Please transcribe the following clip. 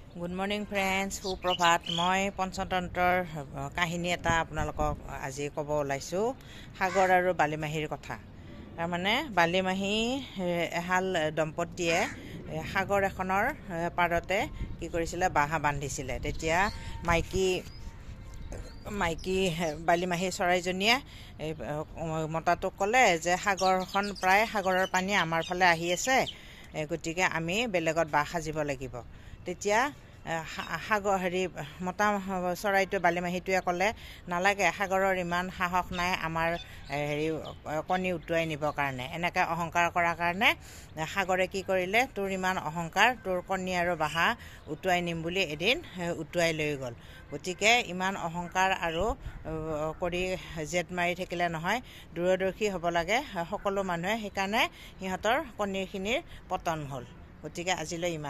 Good morning friends, সুপ্ৰভাত। মই পঞ্চতন্ত্ৰৰ কাহিনী এটা আপোনালোকক আজি ক'ব ওলাইছোঁ, সাগৰ আৰু বালিমাহীৰ কথা। তাৰমানে বালিমাহী এহাল দম্পতীয়ে সাগৰ এখনৰ পাৰতে কি কৰিছিলে, বাঁহ বান্ধিছিলে। তেতিয়া মাইকী বালিমাহী চৰাইজনীয়ে মতাটোক ক'লে যে সাগৰখন প্ৰায় সাগৰৰ পানী আমাৰ ফালে আহি আছে, গতিকে আমি বেলেগত বাঁহ সাজিব লাগিব। তেতিয়া মতা চৰাইটোৱে বালিমাহীটোৱে ক'লে, নালাগে, সাগৰৰ ইমান সাহস নাই আমাৰ কণী উটুৱাই নিবৰ কাৰণে। এনেকৈ অহংকাৰ কৰাৰ কাৰণে সাগৰে কি কৰিলে, তোৰ ইমান অহংকাৰ, তোৰ কণী আৰু বাঁহ উটুৱাই নিম বুলি এদিন উটুৱাই লৈ গ'ল। গতিকে ইমান অহংকাৰ আৰু কৰি জেদ মাৰি থাকিলে নহয়, দূৰদৰ্শী হ'ব লাগে সকলো মানুহে। সেইকাৰণে সিহঁতৰ কণীখিনিৰ পতন হ'ল। গতিকে আজিলৈ ইমান।